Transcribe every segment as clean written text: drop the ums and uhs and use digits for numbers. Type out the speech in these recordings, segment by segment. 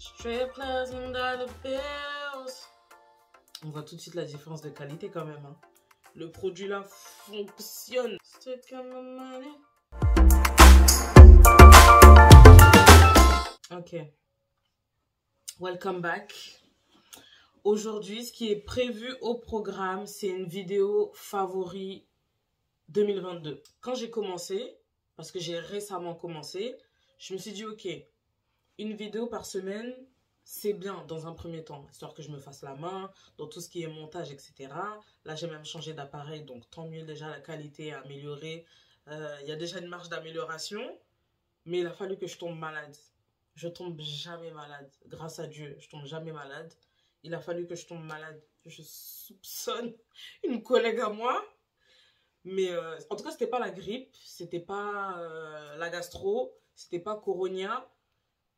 Striplers and dollar bills. On voit tout de suite la différence de qualité quand même. Hein. Le produit là fonctionne. Ok. Welcome back. Aujourd'hui, ce qui est prévu au programme, c'est une vidéo favori 2022. Quand j'ai commencé, parce que j'ai récemment commencé, je me suis dit, ok, une vidéo par semaine, c'est bien dans un premier temps, histoire que je me fasse la main, dans tout ce qui est montage, etc. Là, j'ai même changé d'appareil, donc tant mieux déjà, la qualité est améliorée. Il y a déjà une marge d'amélioration, mais il a fallu que je tombe malade. Je tombe jamais malade, grâce à Dieu, je tombe jamais malade. Il a fallu que je tombe malade. Je soupçonne une collègue à moi. Mais en tout cas, c'était pas la grippe, c'était pas la gastro, c'était pas coronia.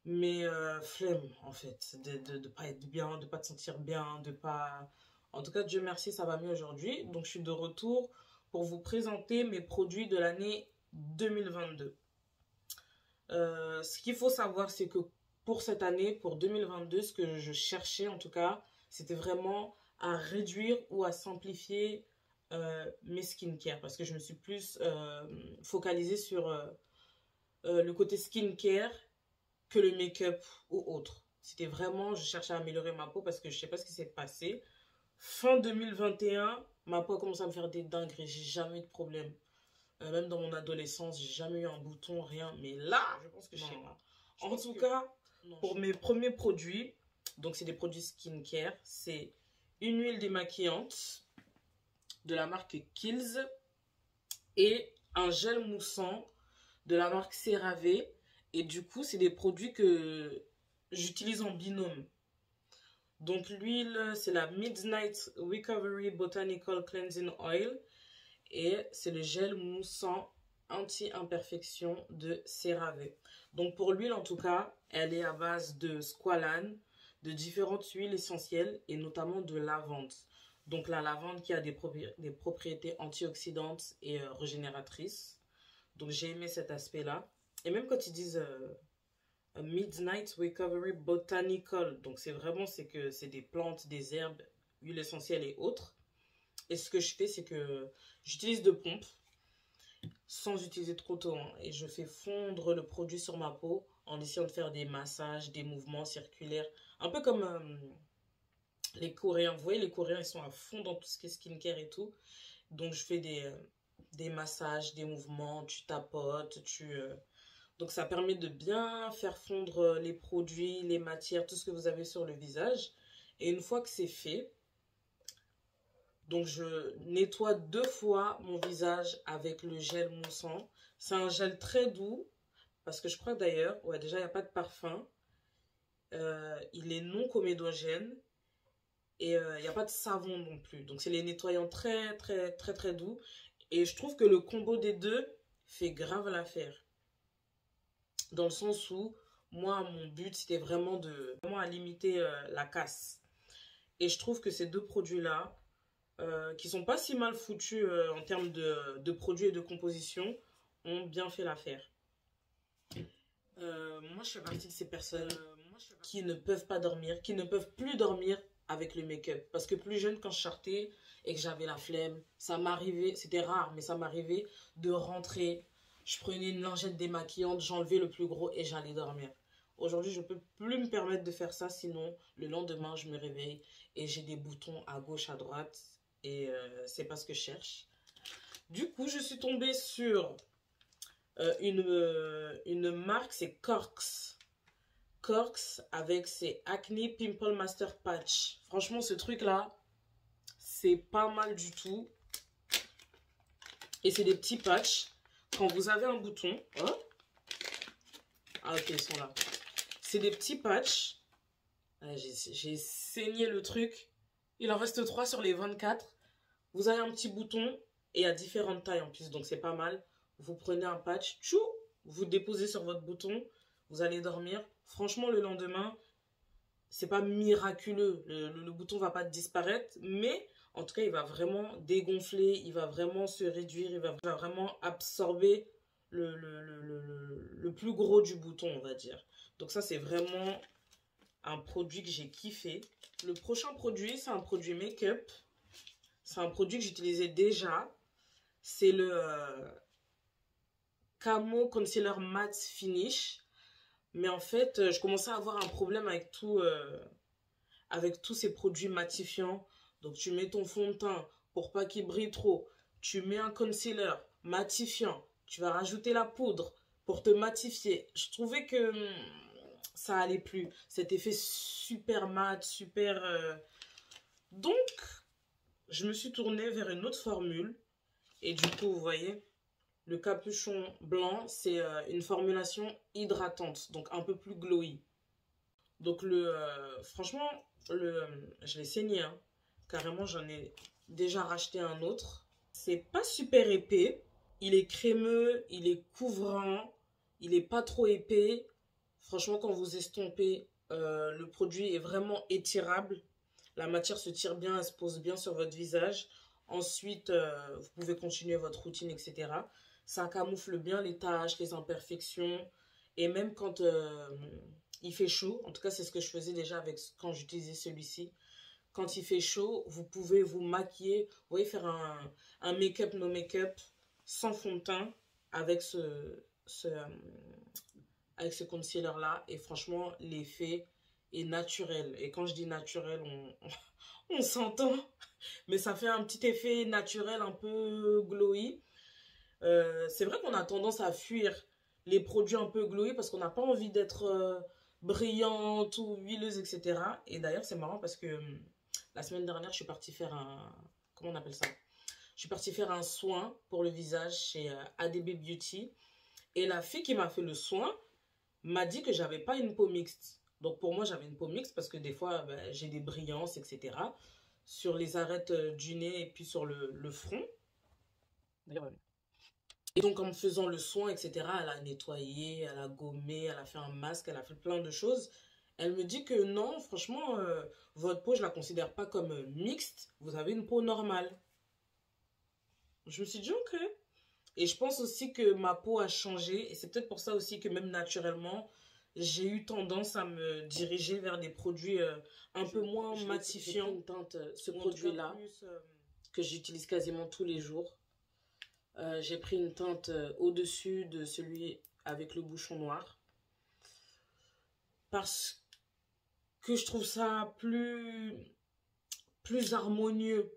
Mais flemme, en fait, de pas être bien, de pas te sentir bien, de pas... En tout cas, Dieu merci, ça va mieux aujourd'hui. Donc, je suis de retour pour vous présenter mes produits de l'année 2022. Ce qu'il faut savoir, c'est que pour cette année, pour 2022, ce que je cherchais en tout cas, c'était vraiment à réduire ou à simplifier mes skincare. Parce que je me suis plus focalisée sur le côté skincare que le make-up ou autre. C'était vraiment, je cherchais à améliorer ma peau parce que je ne sais pas ce qui s'est passé. Fin 2021, ma peau a commencé à me faire des dingueries. J'ai jamais eu de problème. Même dans mon adolescence, j'ai jamais eu un bouton, rien. Mais là, je pense que je sais pas. En tout cas, pour mes premiers produits, donc c'est des produits skincare, c'est une huile démaquillante de la marque Kiehl's et un gel moussant de la marque CeraVe. Et du coup, c'est des produits que j'utilise en binôme. Donc l'huile, c'est la Midnight Recovery Botanical Cleansing Oil. Et c'est le gel moussant anti-imperfection de CeraVe. Donc pour l'huile, en tout cas, elle est à base de squalane, de différentes huiles essentielles et notamment de lavande. Donc la lavande qui a des propriétés antioxydantes et régénératrices. Donc j'ai aimé cet aspect-là. Et même quand ils disent Midnight Recovery Botanical, donc c'est vraiment que c'est des plantes, des herbes, huiles essentielles et autres. Et ce que je fais, c'est que j'utilise deux pompes sans utiliser trop tôt. Hein, et je fais fondre le produit sur ma peau en essayant de faire des massages, des mouvements circulaires. Un peu comme les Coréens. Vous voyez, les Coréens, ils sont à fond dans tout ce qui est skincare et tout. Donc, je fais des massages, des mouvements, tu tapotes, Donc, ça permet de bien faire fondre les produits, les matières, tout ce que vous avez sur le visage. Et une fois que c'est fait, donc je nettoie 2 fois mon visage avec le gel moussant. C'est un gel très doux, parce que je crois d'ailleurs, ouais, déjà, il n'y a pas de parfum. Il est non comédogène. Et il n'y a pas de savon non plus. Donc, c'est les nettoyants très, très, très, très doux. Et je trouve que le combo des deux fait grave l'affaire. Dans le sens où, moi, mon but, c'était vraiment à limiter la casse. Et je trouve que ces deux produits-là, qui sont pas si mal foutus en termes de produits et de composition, ont bien fait l'affaire. Moi, je fais partie de ces personnes qui ne peuvent pas dormir, qui ne peuvent plus dormir avec le make-up. Parce que plus jeune, quand je sortais et que j'avais la flemme, ça m'arrivait, c'était rare, mais ça m'arrivait de rentrer. Je prenais une lingette démaquillante, j'enlevais le plus gros et j'allais dormir. Aujourd'hui, je ne peux plus me permettre de faire ça, sinon le lendemain, je me réveille et j'ai des boutons à gauche, à droite. Et c'est pas ce que je cherche. Du coup, je suis tombée sur une marque, c'est Corks. Corks avec ses Acne Pimple Master Patch. Franchement, ce truc-là, c'est pas mal du tout. Et c'est des petits patchs. Quand vous avez un bouton... Oh, ah ok, ils sont là. C'est des petits patchs. J'ai saigné le truc. Il en reste 3 sur les 24. Vous avez un petit bouton et à différentes tailles en plus. Donc c'est pas mal. Vous prenez un patch. Tchou, vous déposez sur votre bouton. Vous allez dormir. Franchement, le lendemain, c'est pas miraculeux. Le bouton va pas disparaître. Mais en tout cas, il va vraiment dégonfler. Il va vraiment se réduire. Il va vraiment absorber le plus gros du bouton, on va dire. Donc ça, c'est vraiment un produit que j'ai kiffé. Le prochain produit, c'est un produit make-up. C'est un produit que j'utilisais déjà. C'est le Camo Concealer Matte Finish. Mais en fait, je commençais à avoir un problème avec avec tous ces produits matifiants. Donc, tu mets ton fond de teint pour pas qu'il brille trop. Tu mets un concealer matifiant. Tu vas rajouter la poudre pour te matifier. Je trouvais que ça allait plus. Cet effet super mat, super... Donc, je me suis tournée vers une autre formule. Et du coup, vous voyez, le capuchon blanc, c'est une formulation hydratante. Donc, un peu plus glowy. Donc, franchement, je l'ai saigné. Hein. Carrément, j'en ai déjà racheté un autre. C'est pas super épais. Il est crémeux, il est couvrant. Il est pas trop épais. Franchement, quand vous estompez, le produit est vraiment étirable. La matière se tire bien, elle se pose bien sur votre visage. Ensuite, vous pouvez continuer votre routine, etc. Ça camoufle bien les taches, les imperfections. Et même quand il fait chaud, en tout cas, c'est ce que je faisais déjà quand j'utilisais celui-ci. Quand il fait chaud, vous pouvez vous maquiller. Vous voyez, faire un make-up, no make-up, sans fond de teint, avec avec ce concealer-là. Et franchement, l'effet est naturel. Et quand je dis naturel, on s'entend. Mais ça fait un petit effet naturel, un peu glowy. C'est vrai qu'on a tendance à fuir les produits un peu glowy parce qu'on n'a pas envie d'être brillante ou huileuse, etc. Et d'ailleurs, c'est marrant parce que la semaine dernière, je suis partie faire comment on appelle ça? Je suis partie faire un soin pour le visage chez ADB Beauty. Et la fille qui m'a fait le soin m'a dit que j'avais pas une peau mixte. Donc pour moi, j'avais une peau mixte parce que des fois, j'ai des brillances, etc. sur les arêtes du nez et puis sur le front. D'ailleurs, et donc en me faisant le soin, etc., elle a nettoyé, elle a gommé, elle a fait un masque, elle a fait plein de choses. Elle me dit que non, franchement, votre peau, je la considère pas comme mixte. Vous avez une peau normale. Je me suis dit, ok. Et je pense aussi que ma peau a changé. Et c'est peut-être pour ça aussi que même naturellement, j'ai eu tendance à me diriger vers des produits un peu moins matifiants. Une teinte, ce produit-là, que j'utilise quasiment tous les jours. J'ai pris une teinte au-dessus de celui avec le bouchon noir. Parce que je trouve ça plus harmonieux.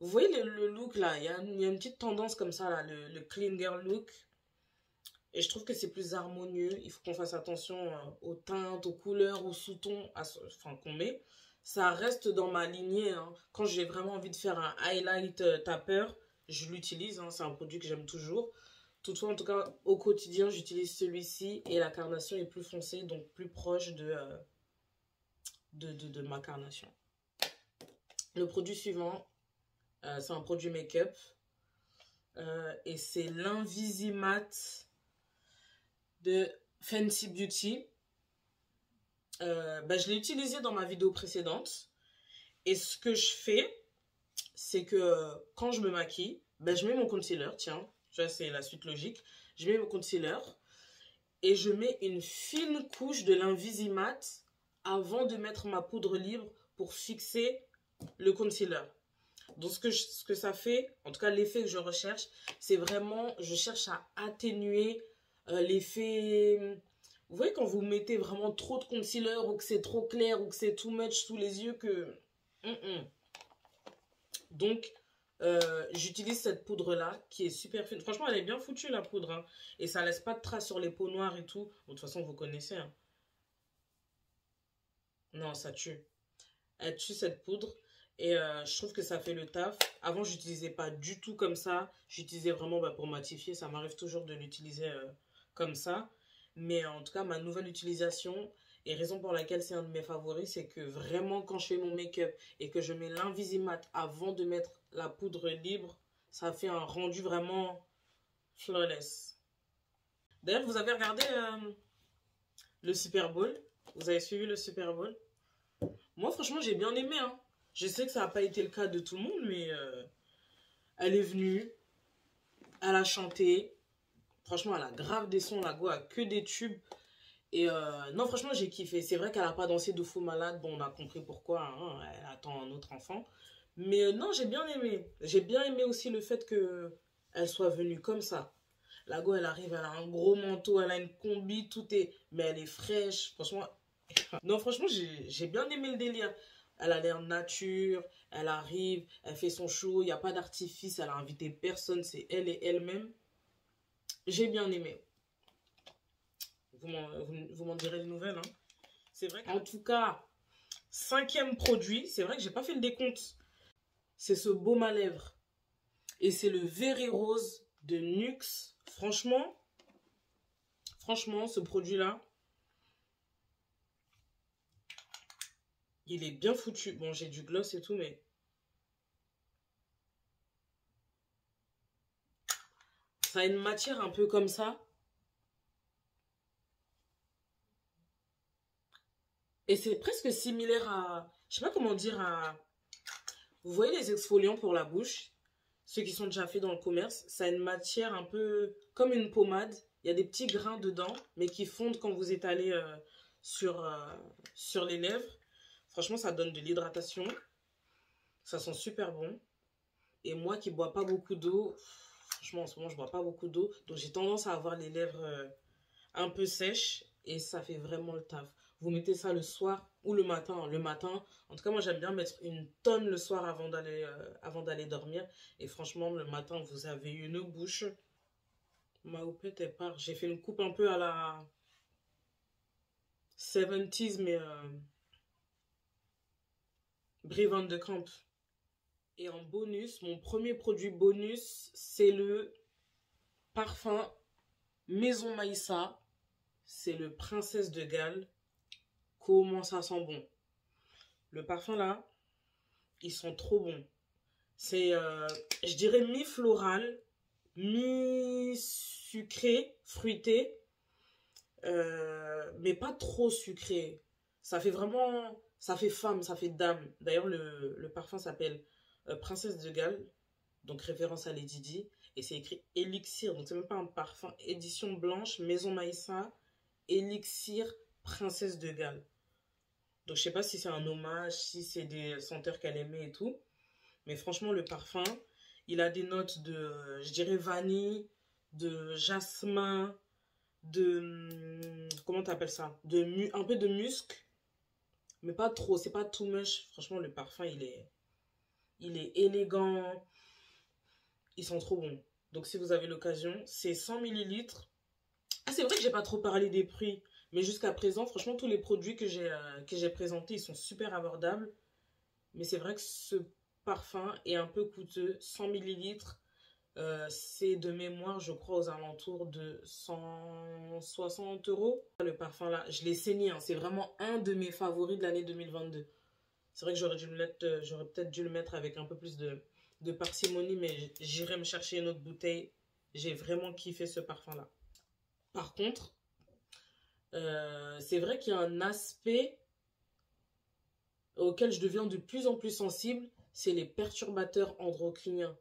Vous voyez le look là, il y a une petite tendance comme ça là, le clean girl look. Et je trouve que c'est plus harmonieux. Il faut qu'on fasse attention aux teintes, aux couleurs, aux sous-tons qu'on met. Ça reste dans ma lignée. Hein. Quand j'ai vraiment envie de faire un highlight tapeur, je l'utilise. Hein. C'est un produit que j'aime toujours. Toutefois, en tout cas, au quotidien, j'utilise celui-ci. Et la carnation est plus foncée, donc plus proche de ma carnation. Le produit suivant, c'est un produit make-up. Et c'est l'Invisimat de Fenty Beauty. Je l'ai utilisé dans ma vidéo précédente. Et ce que je fais, c'est que quand je me maquille, je mets mon concealer, tiens, ça c'est la suite logique. Je mets mon concealer et je mets une fine couche de l'Invisimat avant de mettre ma poudre libre pour fixer le concealer. Donc ce que ça fait, en tout cas l'effet que je recherche, c'est vraiment, je cherche à atténuer l'effet... Vous voyez quand vous mettez vraiment trop de concealer ou que c'est trop clair ou que c'est too much sous les yeux que... Donc, j'utilise cette poudre-là qui est super fine. Franchement, elle est bien foutue la poudre. Hein. Et ça laisse pas de traces sur les peaux noires et tout. Bon, de toute façon, vous connaissez. Hein. Non, ça tue. Elle tue cette poudre. Et je trouve que ça fait le taf. Avant, j'utilisais pas du tout comme ça. J'utilisais vraiment pour matifier. Ça m'arrive toujours de l'utiliser comme ça. Mais en tout cas, ma nouvelle utilisation, et raison pour laquelle c'est un de mes favoris, c'est que vraiment quand je fais mon make-up et que je mets l'Invisimat avant de mettre la poudre libre, ça fait un rendu vraiment flawless. D'ailleurs, vous avez regardé le Super Bowl? Vous avez suivi le Super Bowl? Moi, franchement, j'ai bien aimé. Hein. Je sais que ça n'a pas été le cas de tout le monde, mais elle est venue, elle a chanté. Franchement, elle a grave des sons, la go a que des tubes. Et non, franchement, j'ai kiffé. C'est vrai qu'elle a pas dansé de fou malade. Bon, on a compris pourquoi, hein, elle attend un autre enfant. Mais non, j'ai bien aimé. J'ai bien aimé aussi le fait que elle soit venue comme ça. La go, elle arrive, elle a un gros manteau, elle a une combi, tout est... Mais elle est fraîche. Franchement, non, franchement, j'ai bien aimé le délire. Elle a l'air nature, elle arrive, elle fait son show, il n'y a pas d'artifice, elle a invité personne, c'est elle et elle-même. J'ai bien aimé. Vous m'en direz des nouvelles, hein. C'est vrai qu'en tout cas, cinquième produit, c'est vrai que j'ai pas fait le décompte. C'est ce baume à lèvres. Et c'est le Very Rose de NYX. Franchement, ce produit-là, il est bien foutu. Bon, j'ai du gloss et tout, mais... ça a une matière un peu comme ça. Et c'est presque similaire à... je sais pas comment dire à... Vous voyez les exfoliants pour la bouche? Ceux qui sont déjà faits dans le commerce. Ça a une matière un peu comme une pommade. Il y a des petits grains dedans, mais qui fondent quand vous étalez sur les lèvres. Franchement, ça donne de l'hydratation. Ça sent super bon. Et moi qui bois pas beaucoup d'eau, franchement, en ce moment, je bois pas beaucoup d'eau. Donc, j'ai tendance à avoir les lèvres un peu sèches. Et ça fait vraiment le taf. Vous mettez ça le soir ou le matin. Le matin, en tout cas, moi, j'aime bien mettre une tonne le soir avant d'aller dormir. Et franchement, le matin, vous avez une bouche. Ma houppette, elle part. J'ai fait une coupe un peu à la 70s, mais Brie Van de Camp. Et en bonus, mon premier produit bonus, c'est le parfum Maison Maïssa. C'est le Princesse de Galles. Comment ça sent bon. Le parfum là, ils sont trop bons. C'est, je dirais, mi-floral, mi-sucré, fruité, mais pas trop sucré. Ça fait vraiment, ça fait femme, ça fait dame. D'ailleurs, le parfum s'appelle Princesse de Galles, donc référence à Lady Di, et c'est écrit Élixir, donc c'est même pas un parfum. Édition blanche, Maison Maïssa, Élixir, Princesse de Galles. Donc je sais pas si c'est un hommage, si c'est des senteurs qu'elle aimait et tout. Mais franchement, le parfum, il a des notes de, je dirais, vanille, de jasmin, de, comment t'appelles ça? Un peu de musc, mais pas trop, c'est pas too much. Franchement, le parfum, il est élégant. Ils sont trop bons. Donc si vous avez l'occasion, c'est 100 millilitres. Ah, c'est vrai que j'ai pas trop parlé des prix. Mais jusqu'à présent, franchement, tous les produits que j'ai présentés, ils sont super abordables. Mais c'est vrai que ce parfum est un peu coûteux. 100 millilitres, c'est de mémoire, je crois, aux alentours de 160 €. Le parfum là, je l'ai saigné, hein. C'est vraiment un de mes favoris de l'année 2022. C'est vrai que j'aurais peut-être dû le mettre avec un peu plus de parcimonie, mais j'irai me chercher une autre bouteille. J'ai vraiment kiffé ce parfum là. Par contre, c'est vrai qu'il y a un aspect auquel je deviens de plus en plus sensible, c'est les perturbateurs endocriniens.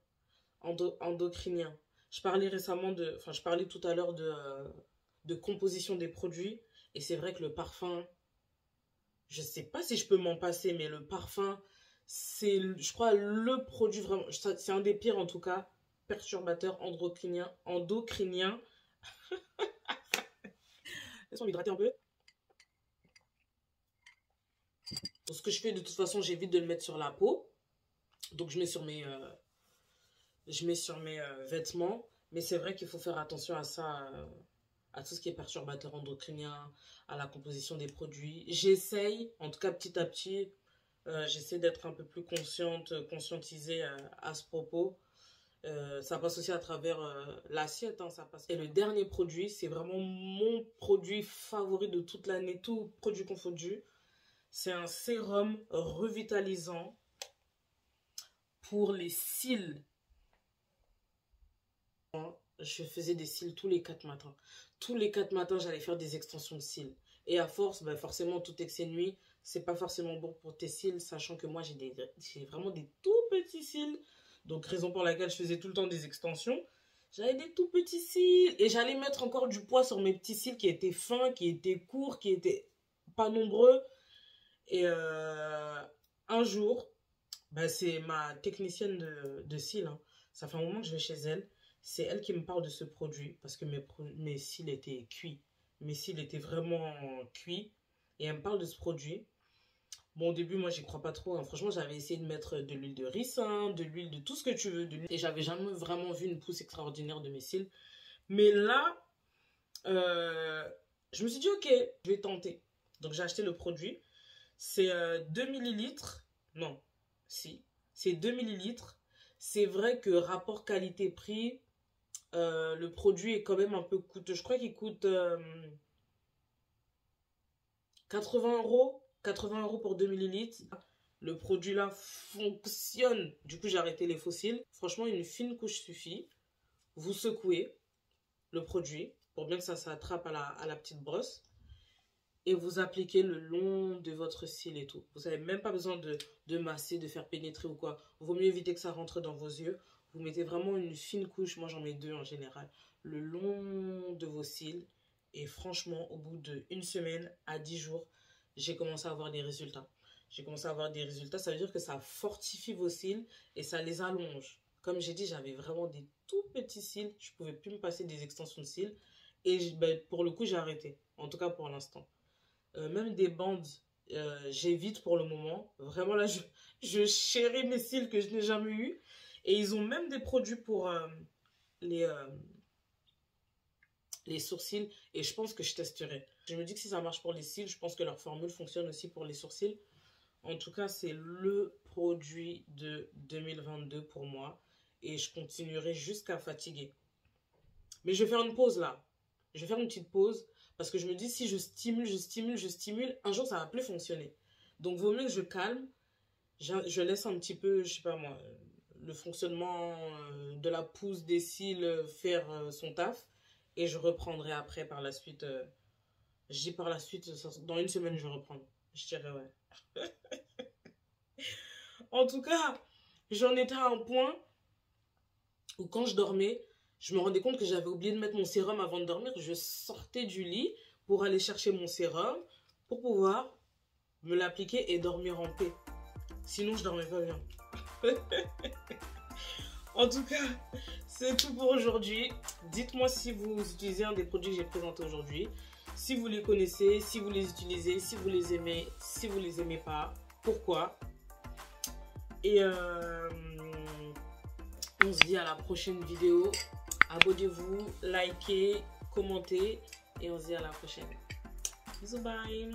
Je parlais je parlais tout à l'heure de composition des produits, et c'est vrai que le parfum, je sais pas si je peux m'en passer, mais le parfum, c'est, je crois, le produit vraiment, c'est un des pires en tout cas, perturbateurs endocriniens. Laisse-moi m'hydrater un peu. Donc, ce que je fais de toute façon, j'évite de le mettre sur la peau. Donc je mets sur mes vêtements. Mais c'est vrai qu'il faut faire attention à ça, à tout ce qui est perturbateur endocrinien, à la composition des produits. J'essaye, en tout cas petit à petit, j'essaie d'être un peu plus conscientisée à ce propos. Ça passe aussi à travers l'assiette, hein, ça passe. Et le dernier produit, c'est vraiment mon produit favori de toute l'année, tout produit confondu. C'est un sérum revitalisant pour les cils. Je faisais des cils tous les 4 matins. Tous les 4 matins, j'allais faire des extensions de cils. Et à force, ben forcément, tout excès de nuit, c'est pas forcément bon pour tes cils, sachant que moi, j'ai vraiment des tout petits cils. Donc, raison pour laquelle je faisais tout le temps des extensions. J'avais des tout petits cils et j'allais mettre encore du poids sur mes petits cils qui étaient fins, qui étaient courts, qui étaient pas nombreux. Et un jour, bah, c'est ma technicienne de cils, hein. Ça fait un moment que je vais chez elle. C'est elle qui me parle de ce produit parce que mes cils étaient cuits. Mes cils étaient vraiment cuits. Et elle me parle de ce produit. Bon, au début, moi, j'y crois pas trop, hein. Franchement, j'avais essayé de mettre de l'huile de ricin, de l'huile de tout ce que tu veux. Et j'avais jamais vraiment vu une pousse extraordinaire de mes cils. Mais là, je me suis dit, ok, je vais tenter. Donc, j'ai acheté le produit. C'est 2 millilitres. Non, si. C'est 2 millilitres. C'est vrai que rapport qualité-prix, le produit est quand même un peu coûteux. Je crois qu'il coûte 80 €. 80 € pour 2 millilitres. Le produit là fonctionne. Du coup, j'ai arrêté les fossiles. Franchement, une fine couche suffit. Vous secouez le produit pour bien que ça s'attrape à la petite brosse. Et vous appliquez le long de votre cil et tout. Vous n'avez même pas besoin de masser, de faire pénétrer ou quoi. Vaut mieux éviter que ça rentre dans vos yeux. Vous mettez vraiment une fine couche. Moi, j'en mets 2 en général. Le long de vos cils. Et franchement, au bout d'1 semaine à 10 jours, j'ai commencé à avoir des résultats. J'ai commencé à avoir des résultats. Ça veut dire que ça fortifie vos cils et ça les allonge. Comme j'ai dit, j'avais vraiment des tout petits cils. Je ne pouvais plus me passer des extensions de cils. Et ben, pour le coup, j'ai arrêté. En tout cas, pour l'instant. Même des bandes, j'évite pour le moment. Vraiment, là, je chéris mes cils que je n'ai jamais eu. Et ils ont même des produits pour les sourcils. Et je pense que je testerai. Je me dis que si ça marche pour les cils, je pense que leur formule fonctionne aussi pour les sourcils. En tout cas, c'est le produit de 2022 pour moi. Et je continuerai jusqu'à fatiguer. Mais je vais faire une pause là. Je vais faire une petite pause. Parce que je me dis, si je stimule, un jour, ça ne va plus fonctionner. Donc, vaut mieux que je calme. Je laisse un petit peu, je sais pas moi, le fonctionnement de la pousse des cils faire son taf. Et je reprendrai après par la suite. Je dis par la suite, dans 1 semaine, je vais reprendre. Je dirais ouais. En tout cas, j'en étais à un point où quand je dormais, je me rendais compte que j'avais oublié de mettre mon sérum avant de dormir. Je sortais du lit pour aller chercher mon sérum pour pouvoir me l'appliquer et dormir en paix. Sinon, je dormais pas bien. En tout cas, c'est tout pour aujourd'hui. Dites-moi si vous utilisez un des produits que j'ai présentés aujourd'hui. Si vous les connaissez, si vous les utilisez, si vous les aimez, si vous les aimez pas, pourquoi. Et on se dit à la prochaine vidéo. Abonnez-vous, likez, commentez et on se dit à la prochaine. Bisous, bye.